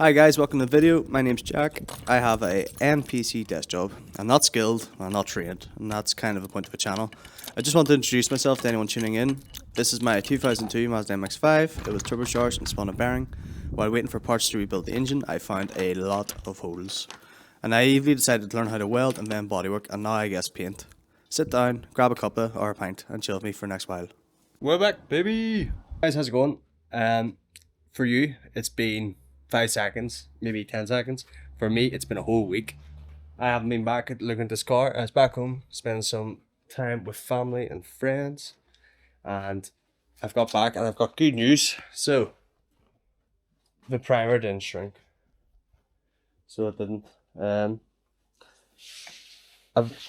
Hi guys, welcome to the video. My name's Jack. I have a MPC desk job. I'm not skilled, I'm not trained, and that's kind of the point of the channel. I just want to introduce myself to anyone tuning in. This is my 2002 Mazda MX5. It was turbocharged and spun a bearing. While waiting for parts to rebuild the engine, I found a lot of holes. I naively decided to learn how to weld and then bodywork, and now I guess paint. Sit down, grab a cuppa or a pint, and chill with me for the next while. We're back, baby! Guys, how's it going? For you, it's been 5 seconds, maybe 10 seconds. For me, it's been a whole week. I haven't been back at looking at this car. I was back home, spending some time with family and friends. And I've got back and I've got good news. So, the primer didn't shrink. So it didn't. I'm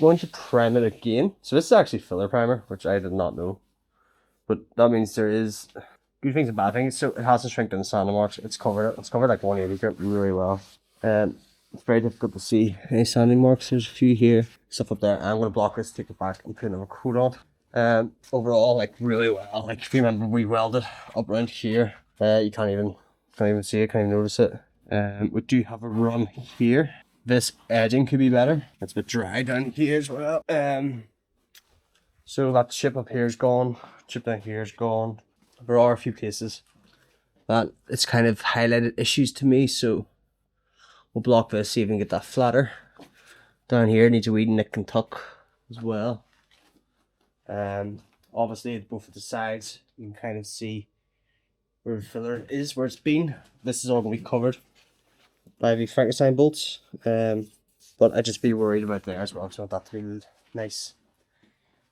going to prime it again. So this is actually filler primer, which I did not know. But that means there is good things and bad things. So it hasn't shrinked in the sanding marks. It's covered like 180 grip really well. It's very difficult to see any sanding marks. There's a few here, stuff up there. I'm gonna block this, take it back, and put another coat on. Overall, like really well. Like if you remember, we welded up around here. You can't even see it, can't even notice it. We do have a run here. This edging could be better. It's a bit dry down here as well. So that chip up here is gone. Chip down here is gone. There are a few places that it's kind of highlighted issues to me, so we'll block this, see if we can get that flatter. Down here needs a wee nick and tuck as well. Obviously at both of the sides you can kind of see where the filler is, where it's been. This is all going to be covered by the Frankenstein bolts, but I'd just be worried about there as well, so I want that to be nice.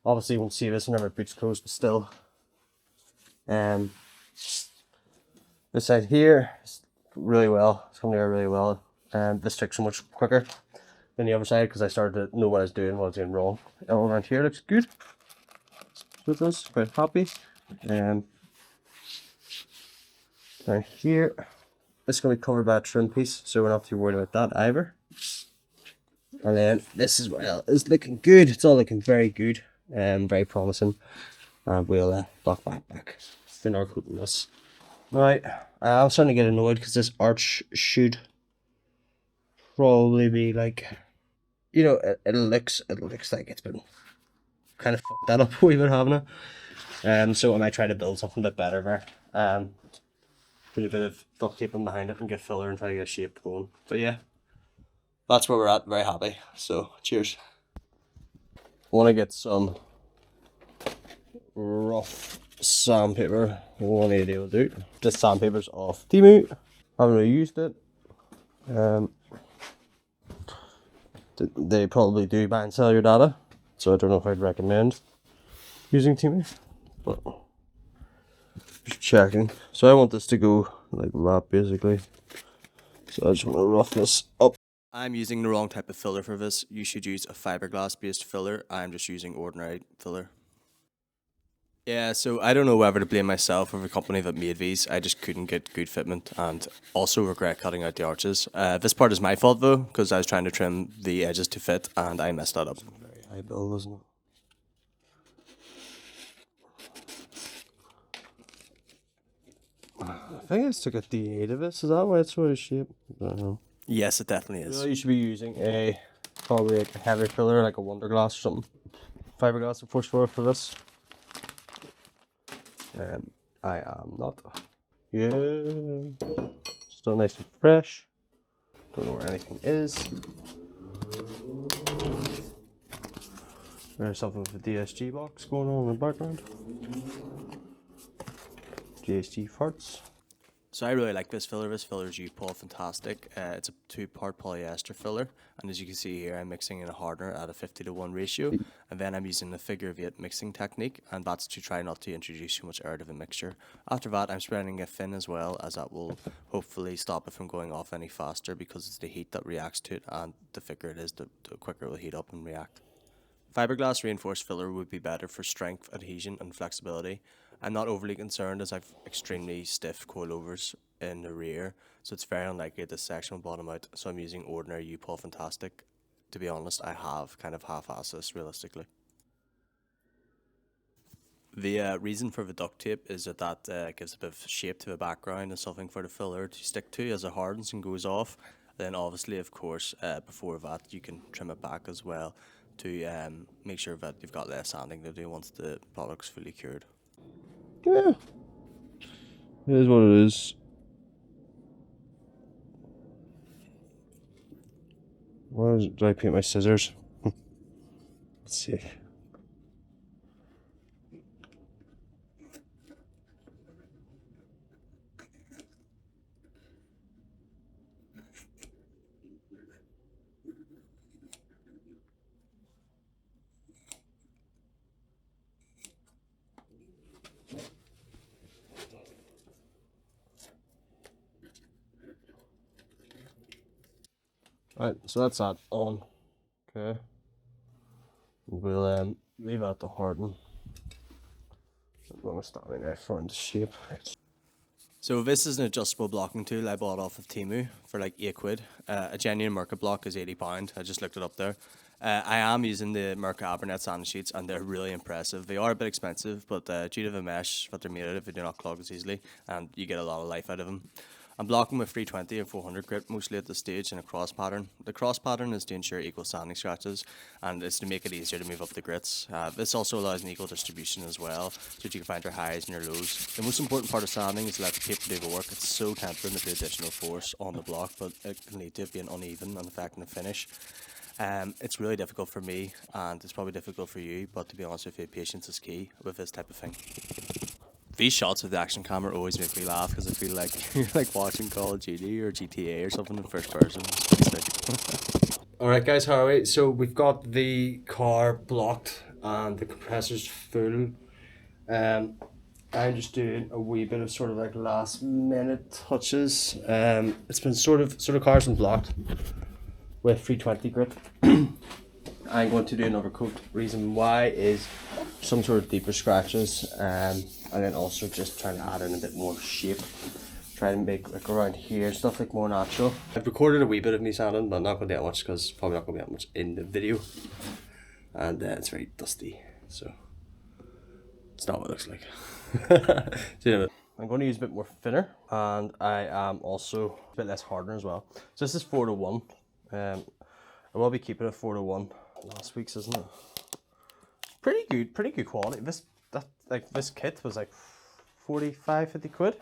Obviously you won't see this whenever boot's closed, but still. This side here is really well. It's coming together really well. This took so much quicker than the other side because I started to know what I was doing, what I was doing wrong. All around here looks good. So it does. Quite happy. Down here, this is going to be covered by a trim piece, so we're not too worried about that either. And then this as well is looking good. It's all looking very good and very promising. And we'll block that back. Thin our coat on this. Right, I'm starting to get annoyed because this arch should probably be like, you know, it looks like it's been kind of fucked that up a wee bit, haven't it? So I might try to build something a bit better there. Put a bit of duct tape behind it and get filler and try to get a shape going. But yeah, that's where we're at. Very happy. So cheers. I want to get some rough sandpaper. One idea will do. This sandpaper's off Timu. Haven't really used it. They probably do buy and sell your data, so I don't know if I'd recommend using Timu, but just checking. So I want this to go like that basically. So I just want to rough this up. I'm using the wrong type of filler for this. You should use a fiberglass based filler. I'm just using ordinary filler. Yeah, so I don't know whether to blame myself or the company that made these. I just couldn't get good fitment and also regret cutting out the arches. This part is my fault though, because I was trying to trim the edges to fit and I messed that up. Very high build, isn't it? I think I took a D8 of this. Is that why it's sort of shape? I don't know. Yes, it definitely is. You should be using probably like a heavy filler, like a Wonderglass or something. Fiberglass or force filler for this. I am not. Yeah. Still nice and fresh. Don't know where anything is. There's something with the DSG box going on in the background. DSG farts. So I really like this filler. This filler is U-Pol Fantastic. It's a 2-part polyester filler, and as you can see here, I'm mixing in a hardener at a 50:1 ratio, and then I'm using the figure of 8 mixing technique, and that's to try not to introduce too much air to the mixture. After that, I'm spreading it thin as well, as that will hopefully stop it from going off any faster because it's the heat that reacts to it, and the thicker it is, the quicker it will heat up and react. Fiberglass reinforced filler would be better for strength, adhesion, and flexibility. I'm not overly concerned as I've extremely stiff coilovers in the rear, so it's very unlikely this section will bottom out, so I'm using ordinary U-Pol Fantastic. To be honest, I have kind of half-assed this realistically. The reason for the duct tape is that gives a bit of shape to the background and something for the filler to stick to as it hardens and goes off. Then obviously, of course, before that you can trim it back as well to make sure that you've got less sanding to do once the product's fully cured. Yeah, it is what it is. Why did I paint my scissors? Let's see. Right, so that's that on. Okay. We'll leave out the harden. I'm going to start now for into shape. So this is an adjustable blocking tool I bought off of Temu for like £8. A genuine Merca block is £80. I just looked it up there. I am using the Merca Abernet sanding sheets and they're really impressive. They are a bit expensive, but due to the mesh that they're made out of, they do not clog as easily and you get a lot of life out of them. I'm blocking with 320 and 400 grit mostly at this stage in a cross pattern. The cross pattern is to ensure equal sanding scratches and it's to make it easier to move up the grits. This also allows an equal distribution as well, so that you can find your highs and your lows. The most important part of sanding is to let the tape do the work. It's so tempting to put additional force on the block, but it can lead to it being uneven and affecting the finish. It's really difficult for me and it's probably difficult for you, but to be honest with you, patience is key with this type of thing. These shots with the action camera always make me laugh because I feel like you're like watching Call of Duty or GTA or something in first person. Alright guys, how are we? So we've got the car blocked and the compressor's full. I'm just doing a wee bit of sort of like last minute touches. It's been sort of car's been blocked with 320 grit. I'm going to do another coat. Reason why is some sort of deeper scratches, and then also just trying to add in a bit more shape. Try to make like around here stuff like more natural. I've recorded a wee bit of me sanding, but not going to do that much because probably not going to be that much in the video, and it's very dusty, so it's not what it looks like. So I'm going to use a bit more thinner, and I am also a bit less hardener as well. So this is 4:1. I will be keeping it 4:1. Last week's, isn't it? Pretty good quality. This kit was like 50 quid.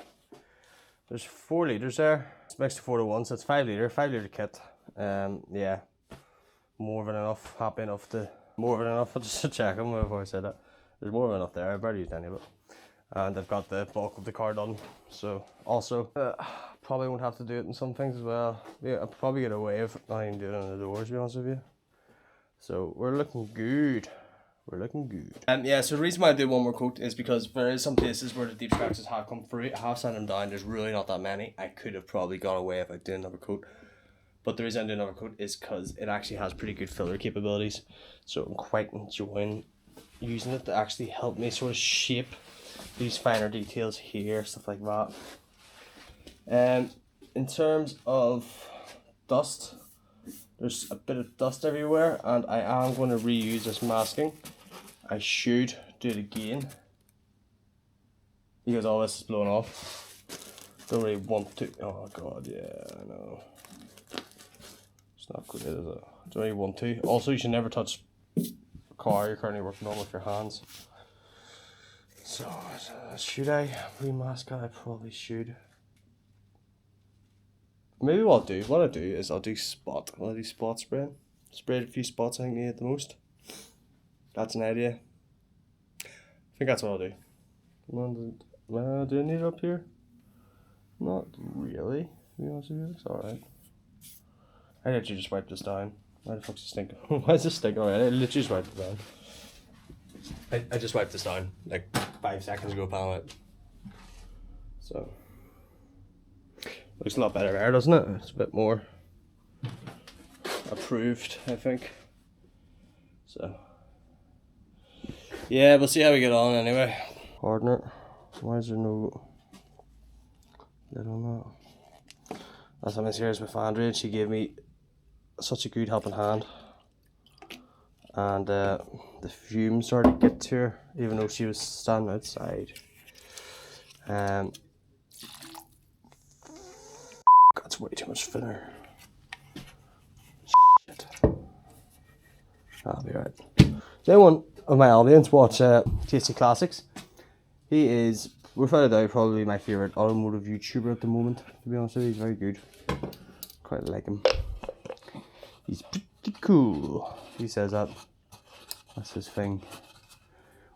There's 4 litres there. It's mixed to 4:1, so it's 5 litre kit. Yeah, more than enough. Happy enough to more than enough. I'll just check them before I said that. There's more than enough there. I've barely used any of it, and I've got the bulk of the car done. So also probably won't have to do it in some things as well. Yeah, I'll probably get away with not even doing it on the doors, to be honest with you. So we're looking good. We're looking good. Yeah, so the reason why I do one more coat is because there is some places where the deep scratches have come through. I have sanded them down. There's really not that many. I could have probably got away if I did another coat. But the reason I'm doing another coat is because it actually has pretty good filler capabilities. So I'm quite enjoying using it to actually help me sort of shape these finer details here, stuff like that. In terms of dust, there's a bit of dust everywhere, and I am going to reuse this masking. I should do it again because all this is blown off. Don't really want to. Oh god, yeah, I know. It's not good, is it? Don't really want to. Also, you should never touch the car you're currently working on with your hands. So, should I remask it? I probably should. Maybe what I'll do is I'll do spot spraying. Sprayed a few spots I think need it the most. That's an idea. I think that's what I'll do. Do I need it up here? Not really, to be honest with you. It's alright. I literally just wiped this down. Why the fuck's it stinking? Why is this stinking already? I literally just wiped it down. I just wiped this down like 5 seconds ago, pal. So looks a lot better there, doesn't it? It's a bit more approved, I think. So yeah, we'll see how we get on anyway. Hardener. Why is there no lid on that? Last time I was here was with Andrea and she gave me such a good helping hand. and the fumes started to get to her, even though she was standing outside. That's way too much filler. Shit. I'll be right. Does anyone of my audience watch Tasty Classics? He is, without a doubt, probably my favourite automotive YouTuber at the moment, to be honest with you. He's very good. Quite like him. He's pretty cool. He says that. That's his thing.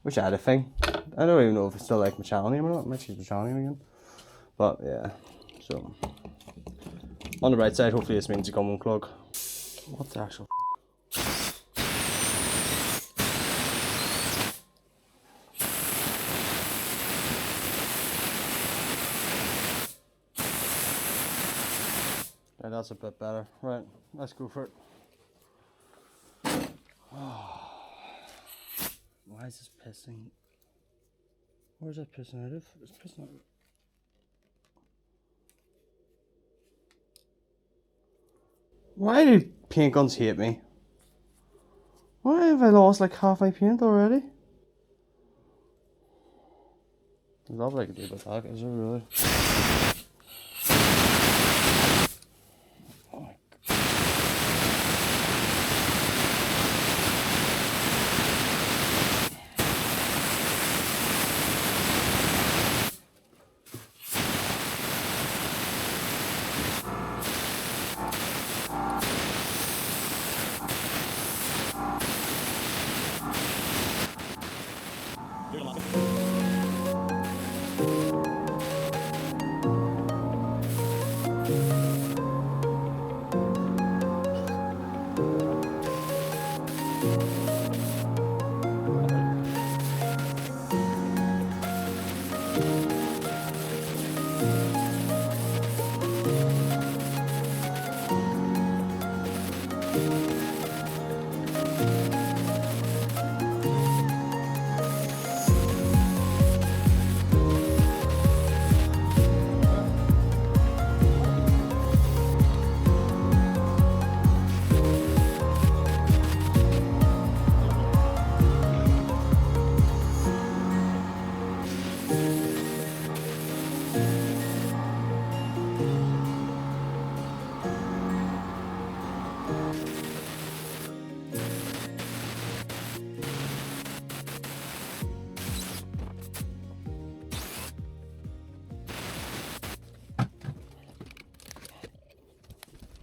Wish I had a thing. I don't even know if it's still like my channel name or not. I might change the channel name again. But yeah, so. On the right side, hopefully this means you come unclog. What the actual Right, that's a bit better. Right, let's go for it. Why is this pissing? Where's that pissing out of? It's pissing out of. Why do paint guns hate me? Why have I lost like half my paint already? There's nothing I can do about that, is there really? Oh my God.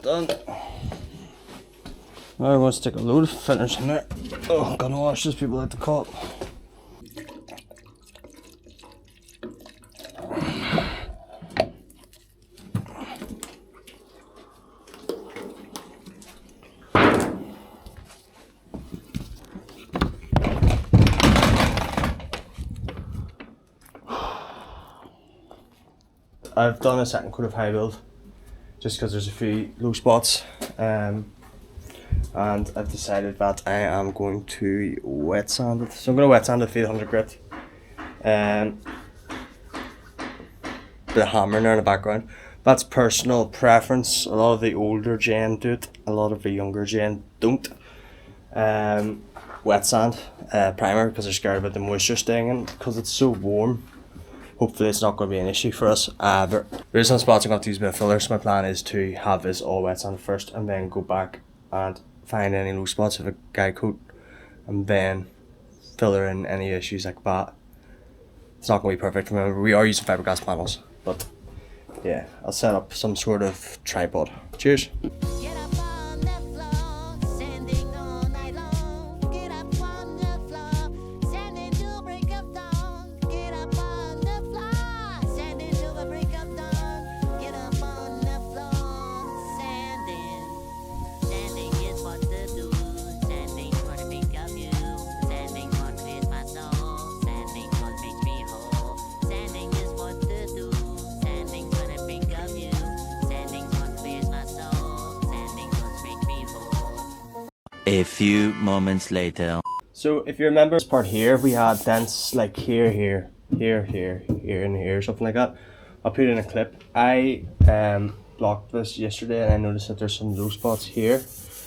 Done. Now I'm going to stick a load of finish in there. Oh, I'm gonna wash these people at the cop. I've done a second coat of high build just because there's a few low spots, and I've decided that I am going to wet sand it. So I'm going to wet sand it 800 grit. The hammer there in the background. That's personal preference. A lot of the older gen do it, a lot of the younger gen don't. Wet sand primer because they're scared about the moisture staying in because it's so warm. Hopefully it's not going to be an issue for us. There is some spots I'm going to use a bit of filler, so my plan is to have this all wet sand first and then go back and find any low spots with a guide coat and then filler in any issues like that. It's not going to be perfect. Remember, we are using fiberglass panels, but yeah, I'll set up some sort of tripod. Cheers. A few moments later. So if you remember this part here, we had dents like here, here, here, here, here, and here, something like that. I'll put it in a clip. I blocked this yesterday and I noticed that there's some low spots here.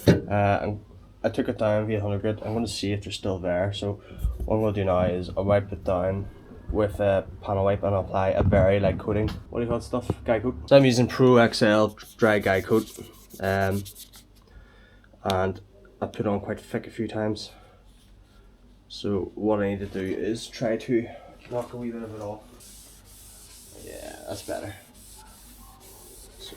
And I took it down via 800 grit. I'm going to see if they're still there. So what I'm going to do now is I'll wipe it down with a panel wipe and I'll apply a very light coating. What do you call it stuff? Guy coat. So I'm using Pro XL dry guy coat. And I put on quite thick a few times. So what I need to do is try to knock a wee bit of it off. Yeah, that's better. So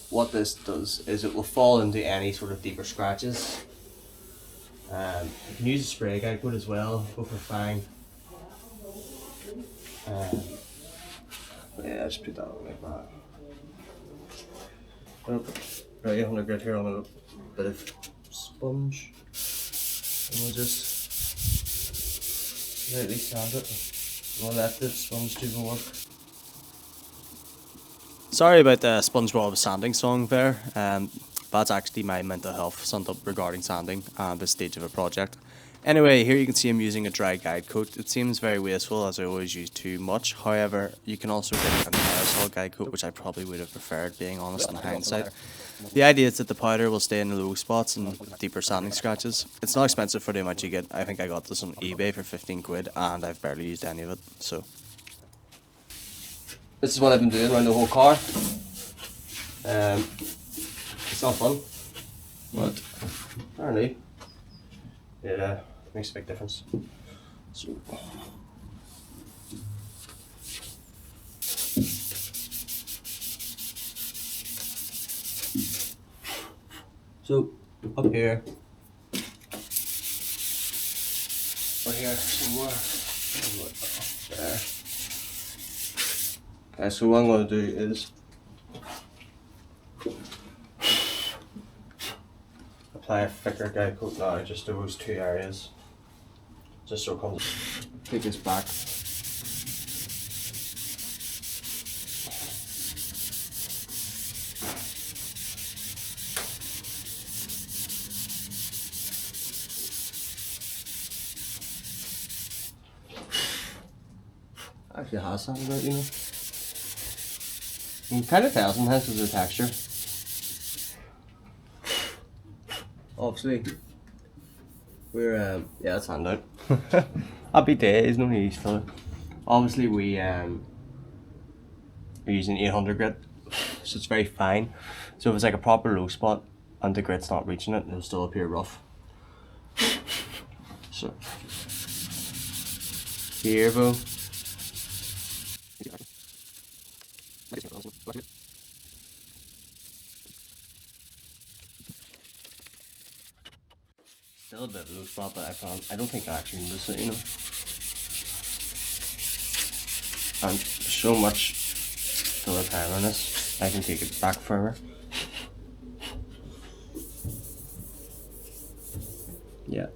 what this does is it will fall into any sort of deeper scratches. You can use a spray guide coat as well, go for fine. Yeah, just put that on like that. Right, 800 grit here on a bit of sponge. And we'll just lightly sand it. We'll let the sponge do the work. Sorry about the SpongeBob sanding song there. That's actually my mental health summed up regarding sanding and this stage of a project. Anyway, here you can see I'm using a dry guide coat. It seems very wasteful as I always use too much. However, you can also get an aerosol guide coat, which I probably would have preferred, being honest, in hindsight. The idea is that the powder will stay in the low spots and deeper sanding scratches. It's not expensive for the amount you get. I think I got this on eBay for 15 quid and I've barely used any of it, so. This is what I've been doing around the whole car. It's not fun, but apparently it makes a big difference. So up here, or here somewhere, there. Okay, so what I'm going to do is apply a thicker guide coat now, just to those two areas, just so it comes. Take this back. Actually has something about, you know. You can kind of tell sometimes with the texture. Obviously, we're yeah, that's hand out. Happy days, no need for it. Obviously, we're using 800 grit, so it's very fine. So if it's like a proper low spot and the grit's not reaching it, it'll still appear rough. So here, bro. Still a bit of a low spot, but I don't think I actually notice it, you know. And so much filler time on this, I can take it back further. Yeah.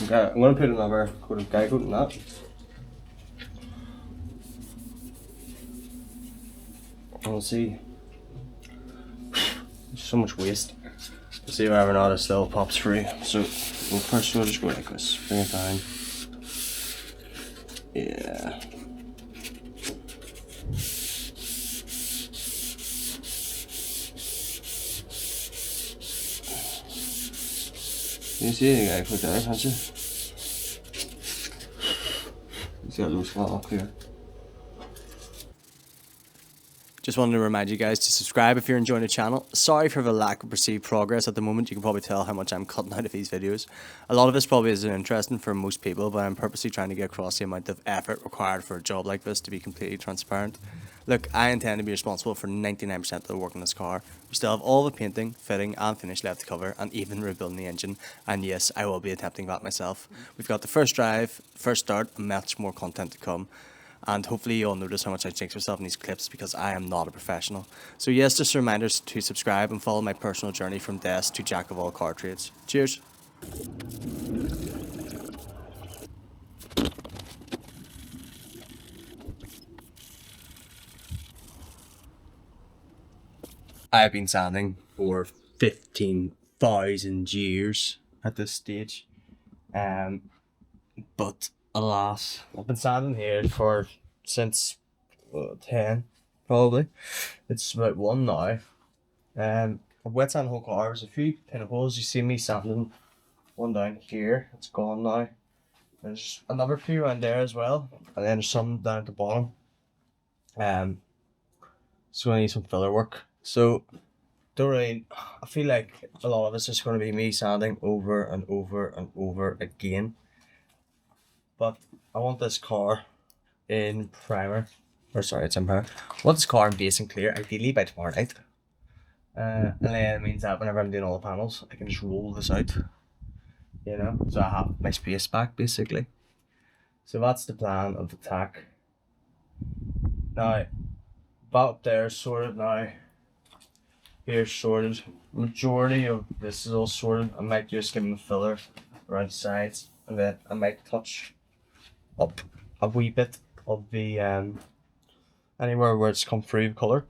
Okay, I'm gonna put another coat of guide coat in that. And we'll see. There's so much waste. We'll see whether or not it still pops free. So first we'll just go like this. Bring it down. Yeah. You see the guy put there, can't you? He's got a loose spot up here. Just wanted to remind you guys to subscribe if you're enjoying the channel. Sorry for the lack of perceived progress at the moment. You can probably tell how much I'm cutting out of these videos. A lot of this probably isn't interesting for most people, but I'm purposely trying to get across the amount of effort required for a job like this, to be completely transparent. Look, I intend to be responsible for 99% of the work on this car. We still have all the painting, fitting and finish left to cover, and even rebuilding the engine. And yes, I will be attempting that myself. We've got the first drive, first start, and much more content to come. And hopefully you'll notice how much I jinx myself in these clips, because I am not a professional. So yes, just reminders to subscribe and follow my personal journey from desk to jack of all car trades. Cheers. I've been sanding for 15,000 years at this stage. But alas, I've been sanding here since 10 probably. It's about 1 now. I've wet sanded the whole car. There's a few pinholes. You see me sanding one down here. It's gone now. There's another few around there as well, and then there's some down at the bottom. So I need some filler work. So don't really. I feel like a lot of it's just going to be me sanding over and over and over again. But I want this car in primer, or sorry, it's in primer. I want this car in base and clear, ideally by tomorrow night. And then it means that whenever I'm doing all the panels, I can just roll this out. You know, so I have my space back basically. So that's the plan of attack. Now, that up there is sorted now. Here's sorted. Majority of this is all sorted. I might just give them a filler around the sides, and then I might touch up a wee bit of the anywhere where it's come through colour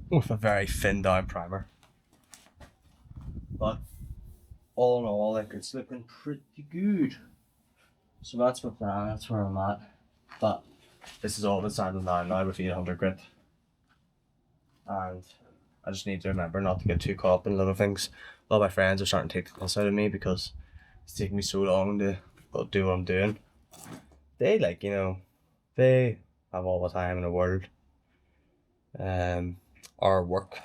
with a very thin down primer. But all in all, like, it's looking pretty good. So that's my plan, that's where I'm at. But this is all the sanding down now with 800 grit. And I just need to remember not to get too caught up in little things. A lot of my friends are starting to take the piss out of me because it's taking me so long to do what I'm doing. They, like, you know, they have all the time in the world. Or work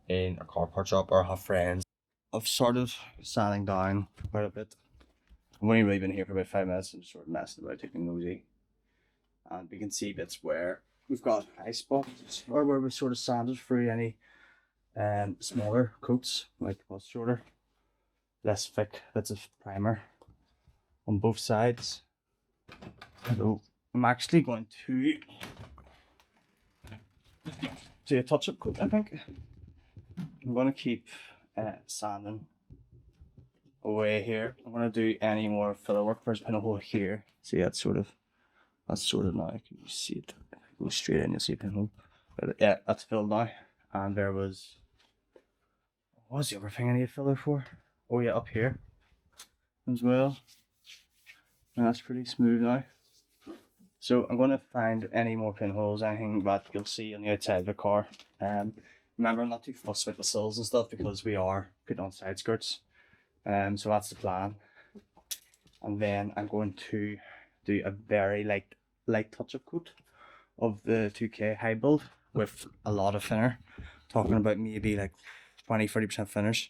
in a car part shop or have friends. I've started sanding down quite a bit. I've only really been here for about 5 minutes and just sort of messing about, taking nosy. And we can see bits where we've got high spots or where we've sort of sanded through any smaller coats, like what's shorter, less thick bits of primer on both sides. So I'm actually going to do a touch-up coat, I think. I'm going to keep sanding away here. I'm going to do any more filler work. There's a pinhole here. See, that's sort of now. Can you see it? If I go straight in, you'll see a pinhole. But yeah, that's filled now. And there was, what was the other thing I need filler for? Oh yeah, up here as well. And that's pretty smooth now. So I'm going to find any more pinholes, anything that you'll see on the outside of the car. Remember, I'm not too fussed with the sills and stuff because we are putting on side skirts. So that's the plan. And then I'm going to do a very light touch-up coat of the 2K high build with a lot of thinner. Talking about maybe like 20-30% thinners.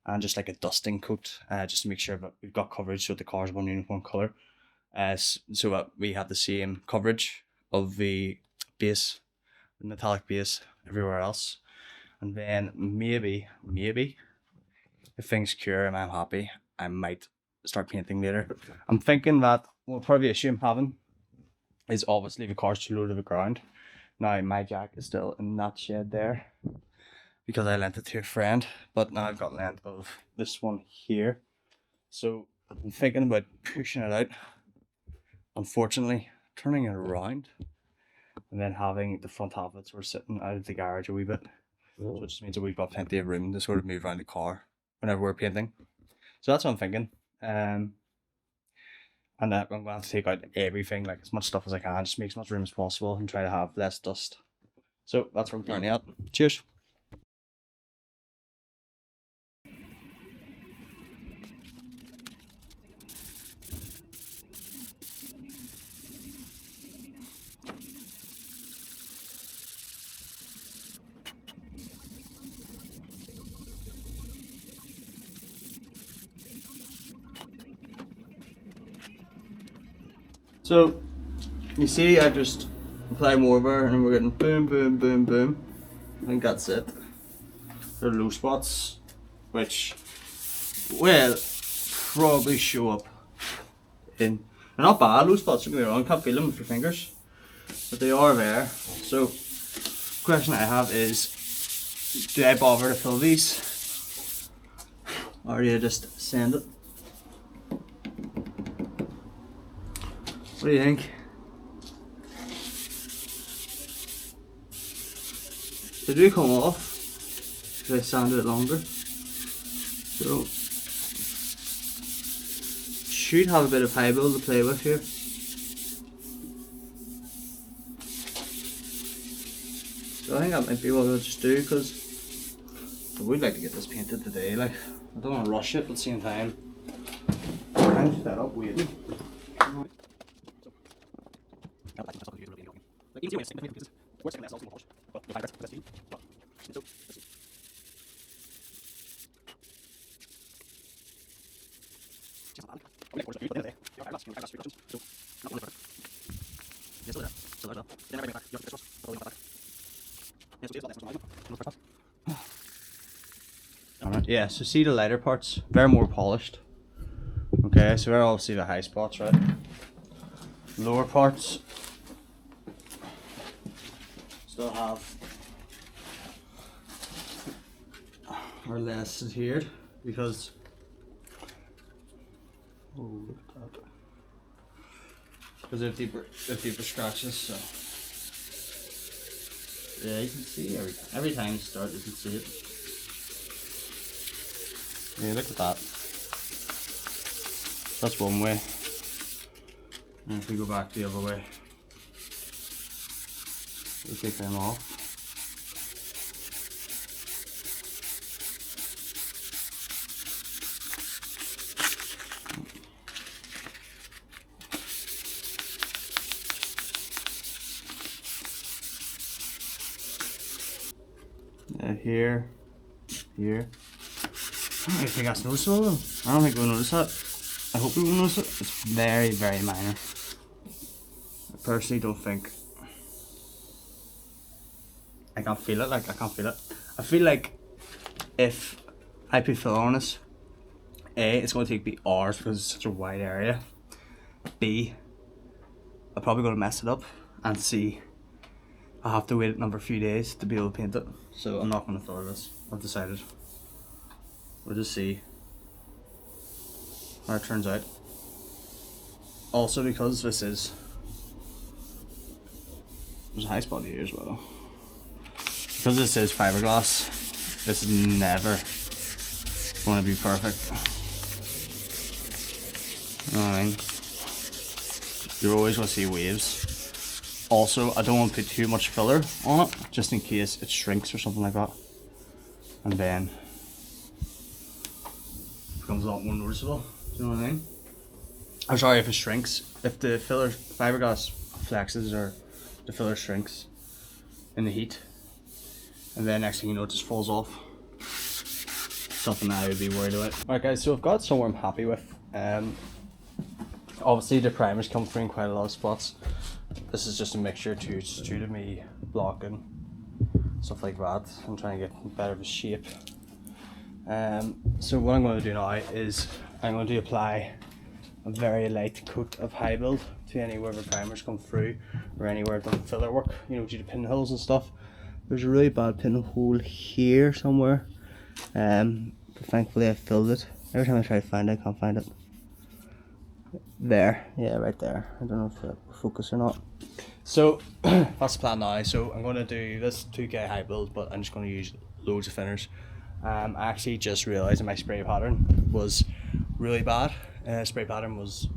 And just like a dusting coat, just to make sure that we've got coverage so the car's one uniform colour. So that we have the same coverage of the base, the metallic base everywhere else. And then maybe if things cure and I'm happy, I might start painting later. I'm thinking that part of the issue I'm having is obviously the car's too low to the ground. Now my jack is still in that shed there because I lent it to a friend, but now I've got lent of this one here. So I'm thinking about pushing it out, unfortunately turning it around, and then having the front half of it sort of sitting out of the garage a wee bit. So it just means that we've got plenty of room to sort of move around the car whenever we're painting. So that's what I'm thinking. And I'm going to have to take out everything, like as much stuff as I can, just make as much room as possible and try to have less dust. So that's where I'm currently at. Cheers. So, you see, I just apply mortar and we're getting boom, boom, boom, boom. I think that's it. There are low spots, which will probably show up in. They're not bad low spots, don't get me wrong, can't feel them with your fingers, but they are there. So, the question I have is, do I bother to fill these? Or do you just send it? What do you think? They do come off if I sand it longer. So should have a bit of high build to play with here. So I think that might be what I'll just do, because I would like to get this painted today, like, I don't want to rush it, but at the same time, I'm fed up waiting. Yeah, so see the lighter parts, very more polished. Okay, so we're obviously the high spots, right? Lower parts still have are less adhered because look at that. Because they're deeper scratches, so yeah, you can see every time you start you can see it. Yeah, look at that. That's one way. And if we go back the other way, we take them off. Here. I don't think that's noticeable though. I don't think we'll notice that. I hope we will notice it. It's very, very minor. I personally don't think. I can't feel it, like, I can't feel it. I feel like if I put filler on this, A, it's going to take me hours because it's such a wide area. B, I'm probably going to mess it up. And C, I'll have to wait another few days to be able to paint it. So I'm not going to filler this. I've decided. We'll just see how it turns out. Also, because there's a high spot here as well. Because this is fiberglass, this is never going to be perfect. You know what I mean? You're always going to see waves. Also, I don't want to put too much filler on it, just in case it shrinks or something like that. And then it becomes a lot more noticeable. Do you know what I mean? I'm sorry if it shrinks. If the fiberglass flexes or the filler shrinks in the heat, and then next thing you know it just falls off. Something that I would be worried about. Alright guys, so I've got somewhere I'm happy with. Obviously the primers come through in quite a lot of spots. This is just a mixture too, it's due to me blocking, stuff like that. I'm trying to get better of a shape. So what I'm going to do now is I'm going to apply a very light coat of high build to anywhere the primers come through or anywhere I've done filler work, you know, due to pinholes and stuff. There's a really bad pinhole here somewhere, but thankfully I filled it. Every time I try to find it, I can't find it. There, yeah, right there. I don't know if that will focus or not. So that's the plan now. So I'm going to do this 2K high build, but I'm just going to use loads of thinners. I actually just realised that my spray pattern was really bad. Spray pattern was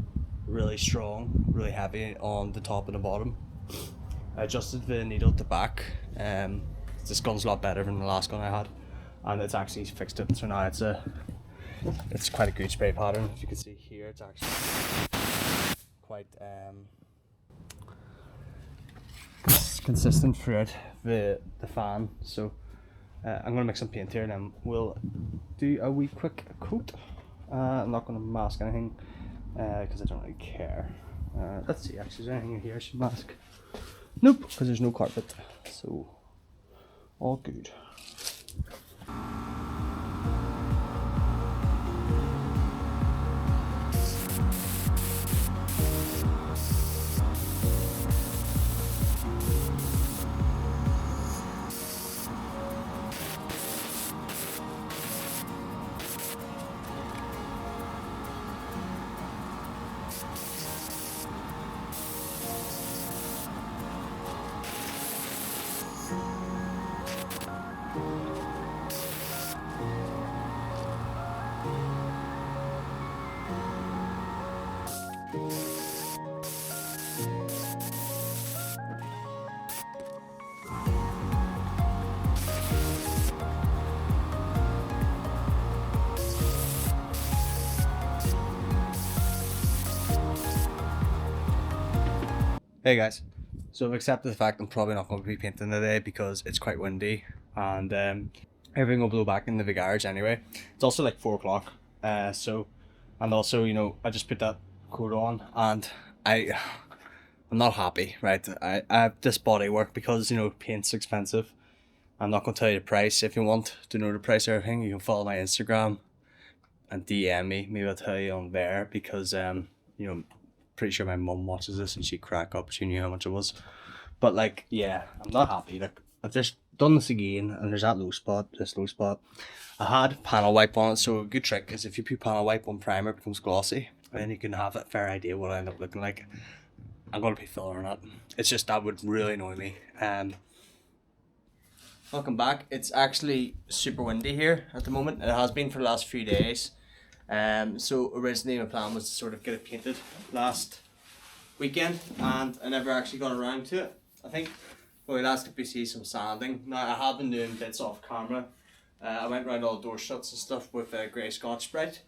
really strong, really heavy on the top and the bottom. I adjusted the needle to back. This gun's a lot better than the last gun I had, and it's actually fixed it. So now it's quite a good spray pattern. If you can see here, it's actually quite consistent throughout the fan. So I'm gonna mix some paint here, and then we'll do a wee quick coat. I'm not gonna mask anything because I don't really care. Let's see, actually, is there anything in here I should mask? Nope, because there's no carpet, so all good. Hey guys, so I've accepted the fact I'm probably not going to be painting today because it's quite windy and everything will blow back into the garage anyway. It's also like 4 o'clock, and also, you know, I just put that coat on and I'm not happy, right? I have this bodywork because, you know, paint's expensive. I'm not going to tell you the price. If you want to know the price of everything, you can follow my Instagram and DM me. Maybe I'll tell you on there because you know, pretty sure my mum watches this and she'd crack up. She knew how much it was. But like, yeah, I'm not happy. Like, I've just done this again and there's that low spot, this low spot. I had panel wipe on it, so a good trick is if you put panel wipe on primer, it becomes glossy, and then you can have a fair idea what I end up looking like. I'm gonna be filler on it. It's just that would really annoy me. Welcome back. It's actually super windy here at the moment. It has been for the last few days. So originally my plan was to sort of get it painted last weekend, and I never actually got around to it. I think well, last week we see some sanding. Now I have been doing bits off camera. I went around all the door shuts and stuff with grey Scotch Brite,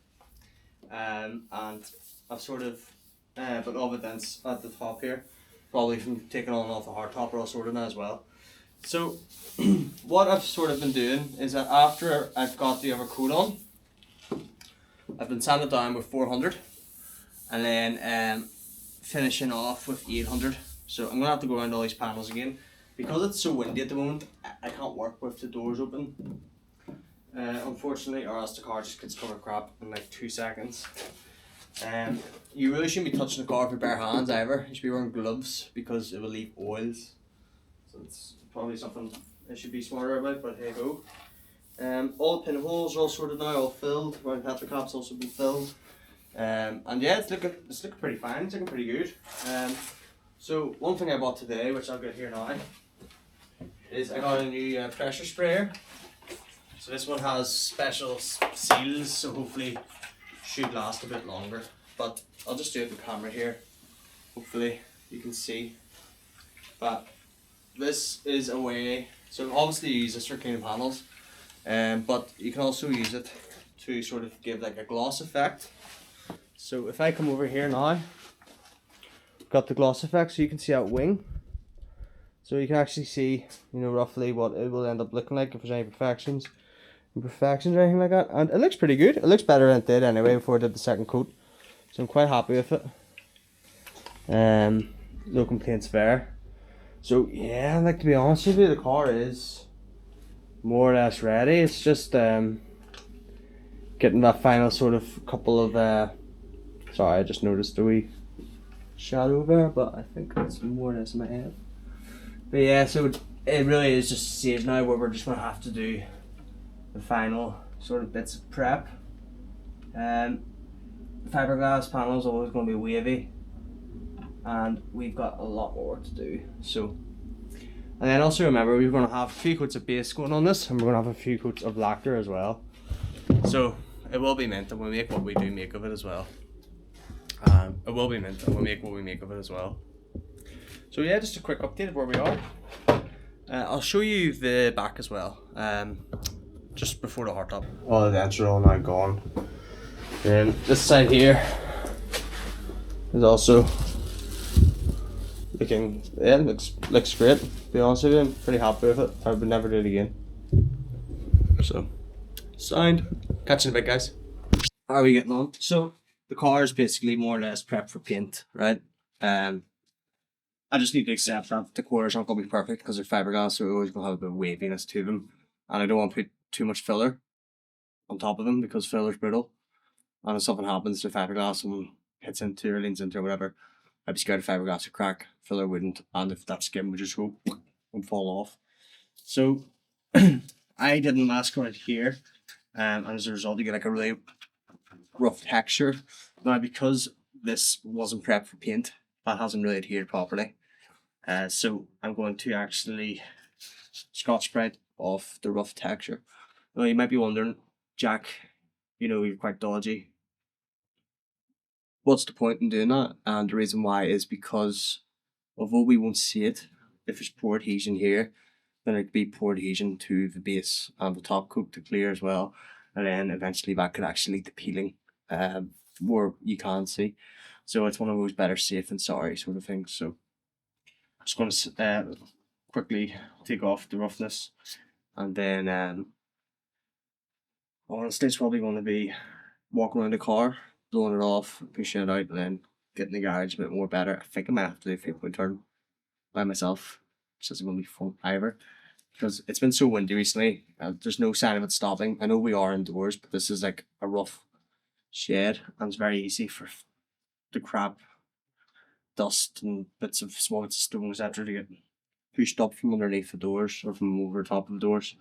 and I've sort of put all the dents at the top here, probably from taking on off the hard top or all sorted now as well. So what I've sort of been doing is that after I've got the other coat on, I've been sanding it down with 400 and then finishing off with 800. So I'm going to have to go around all these panels again. Because it's so windy at the moment, I can't work with the doors open. Unfortunately, or else the car just gets covered crap in like 2 seconds. You really shouldn't be touching the car with your bare hands either. You should be wearing gloves because it will leave oils. So it's probably something I should be smarter about, but hey go. All the pinholes are all sorted now, all filled. Round petrol cap's also been filled. And yeah, it's looking pretty fine. It's looking pretty good. So one thing I bought today, which I'll get here now, is I got a new pressure sprayer. So this one has special seals, so hopefully should last a bit longer. But I'll just do it with the camera here. Hopefully you can see. But this is a way, so obviously you use this for cleaning panels, but you can also use it to sort of give like a gloss effect. So if I come over here now, got the gloss effect, so you can see that wing. So you can actually see, you know, roughly what it will end up looking like if there's any imperfections or anything like that. And it looks pretty good. It looks better than it did anyway before I did the second coat. So I'm quite happy with it. No complaints there. So yeah, like to be honest with you, the car is more or less ready. It's just getting that final sort of couple of sorry, I just noticed a wee shadow there, but I think that's more or less in my head. But yeah, so it really is just a stage now where we're just gonna have to do the final sort of bits of prep. Fiberglass panels are always gonna be wavy, and we've got a lot more work to do. So, and then also remember we're going to have a few coats of base going on this, and we're going to have a few coats of lacquer as well. So it will be mint, and we'll make what we do make of it as well. It will be mint, and we'll make what we make of it as well. So yeah, just a quick update of where we are. I'll show you the back as well, just before the hard top. All the dents are all now gone. And this side here is also looking, yeah, looks great. To be honest with you, I'm pretty happy with it. I would never do it again. So, signed. Catch you in a bit, guys. How are we getting on? So, the car is basically more or less prepped for paint, right? I just need to accept that the corners aren't going to be perfect because they're fiberglass, so we're always going to have a bit of waviness to them. And I don't want to put too much filler on top of them because filler's brittle. And if something happens to fiberglass and hits into or leans into or whatever, I'd be scared of fiberglass to crack. Filler wouldn't, and if that skin would just go and fall off. So I did a mask right here, and as a result, you get like a really rough texture. Now, because this wasn't prepped for paint, that hasn't really adhered properly. So I'm going to actually Scotch Brite off the rough texture. Now, you might be wondering, Jack, you know, you're quite dodgy. What's the point in doing that? And the reason why is because although we won't see it, if there's poor adhesion here, then it could be poor adhesion to the base and the top coat to clear as well. And then eventually that could actually lead to peeling, where you can see. So it's one of those better safe than sorry sort of things. So Just going to quickly take off the roughness, and then honestly, it's probably going to be walking around the car, blowing it off, pushing it out, and then getting the garage a bit more better. I think I might have to do a 3-point turn by myself, which isn't going to be fun either, because it's been so windy recently. There's no sign of it stopping. I know we are indoors, but this is like a rough shed, and it's very easy for the crap, dust, and bits of small bits of stone, etc., to get pushed up from underneath the doors or from over top of the doors.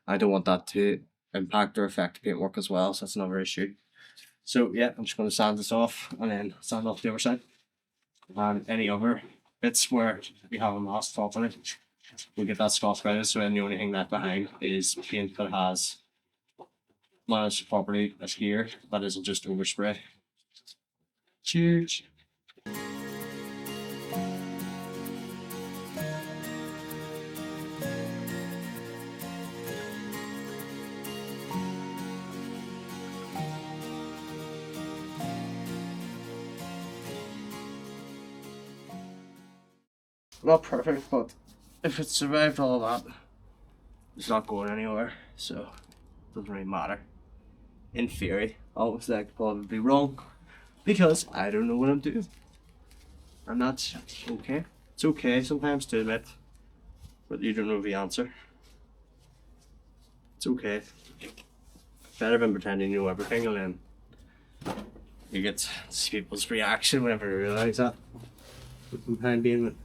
I don't want that to impact or affect the paintwork as well, so that's another issue. So yeah, I'm just going to sand this off and then sand off the other side. And any other bits where we have a mask top on it, we'll get that scuff out, so then the only thing left behind is paint that has managed properly as here, that isn't just overspray. Cheers! Not perfect, but if it survived all that, it's not going anywhere, so it doesn't really matter. In theory, obviously I could probably be wrong, because I don't know what I'm doing. And that's okay. It's okay sometimes to admit that you don't know the answer. It's okay. Better than pretending you know everything, and then you get to see people's reaction whenever they realise that. For the time being, that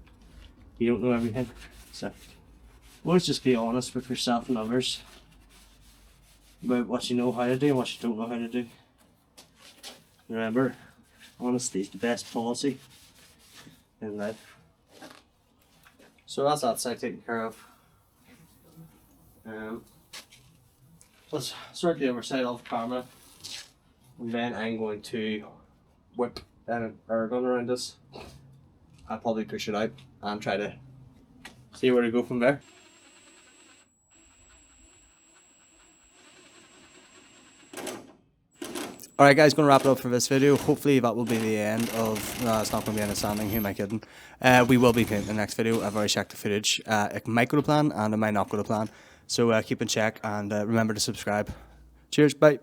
you don't know everything. So always just be honest with yourself and others about what you know how to do and what you don't know how to do. Remember, honesty is the best policy in life. So that's that side taken care of. Let's start the other side off camera, and then I'm going to whip an air gun around this. I'll probably push it out and try to see where to go from there. Alright guys, going to wrap it up for this video. Hopefully that will be the end of... it's not going to be any sanding, who am I kidding? We will be painting the next video. I've already checked the footage. It might go to plan and it might not go to plan. So keep in check and remember to subscribe. Cheers, bye.